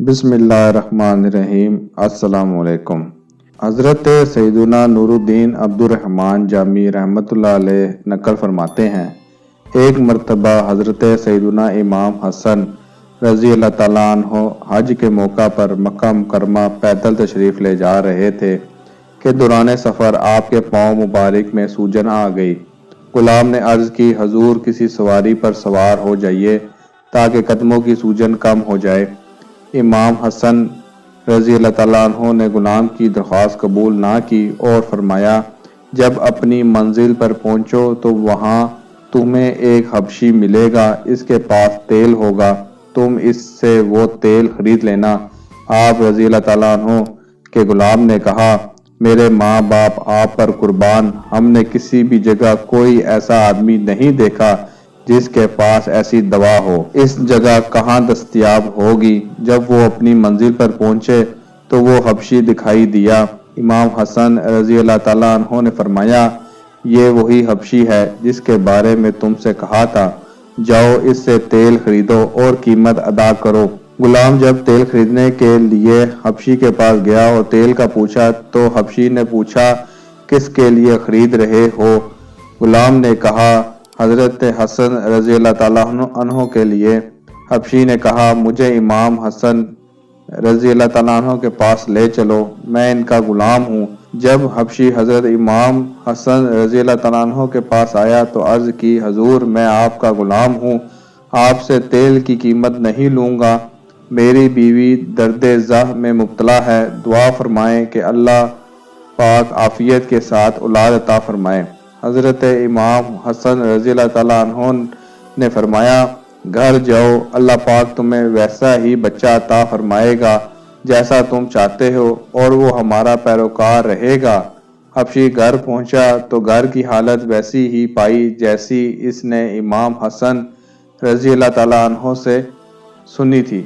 بسم اللہ الرحمن الرحیم۔ السلام علیکم۔ حضرت سیدنا نور الدین عبد الرحمن جامی رحمۃ اللہ علیہ نقل فرماتے ہیں، ایک مرتبہ حضرت سیدنا امام حسن رضی اللہ تعالیٰ عنہ حج کے موقع پر مکہ مکرمہ پیدل تشریف لے جا رہے تھے کہ دوران سفر آپ کے پاؤں مبارک میں سوجن آ گئی۔ غلام نے عرض کی، حضور کسی سواری پر سوار ہو جائیے تاکہ قدموں کی سوجن کم ہو جائے۔ امام حسن رضی اللہ تعالیٰ عنہ نے غلام کی درخواست قبول نہ کی اور فرمایا، جب اپنی منزل پر پہنچو تو وہاں تمہیں ایک حبشی ملے گا، اس کے پاس تیل ہوگا، تم اس سے وہ تیل خرید لینا۔ آپ رضی اللہ تعالیٰ عنہ کے غلام نے کہا، میرے ماں باپ آپ پر قربان، ہم نے کسی بھی جگہ کوئی ایسا آدمی نہیں دیکھا جس کے پاس ایسی دوا ہو، اس جگہ کہاں دستیاب ہوگی؟ جب وہ اپنی منزل پر پہنچے تو وہ حبشی دکھائی دیا۔ امام حسن رضی اللہ تعالیٰ عنہ نے فرمایا، یہ وہی حبشی ہے جس کے بارے میں تم سے کہا تھا، جاؤ اس سے تیل خریدو اور قیمت ادا کرو۔ غلام جب تیل خریدنے کے لیے حبشی کے پاس گیا اور تیل کا پوچھا تو حبشی نے پوچھا، کس کے لیے خرید رہے ہو؟ غلام نے کہا، حضرت حسن رضی اللہ تعالیٰ عنہ کے لیے۔ حبشی نے کہا، مجھے امام حسن رضی اللہ تعالیٰ عنہ کے پاس لے چلو، میں ان کا غلام ہوں۔ جب حبشی حضرت امام حسن رضی اللہ تعالیٰ عنہ کے پاس آیا تو عرض کی، حضور میں آپ کا غلام ہوں، آپ سے تیل کی قیمت نہیں لوں گا، میری بیوی درد زہ میں مبتلا ہے، دعا فرمائیں کہ اللہ پاک عافیت کے ساتھ اولاد عطا فرمائے۔ حضرت امام حسن رضی اللہ تعالیٰ عنہ نے فرمایا، گھر جاؤ، اللہ پاک تمہیں ویسا ہی بچہ عطا فرمائے گا جیسا تم چاہتے ہو اور وہ ہمارا پیروکار رہے گا۔ حبشی گھر پہنچا تو گھر کی حالت ویسی ہی پائی جیسی اس نے امام حسن رضی اللہ تعالیٰ عنہ سے سنی تھی۔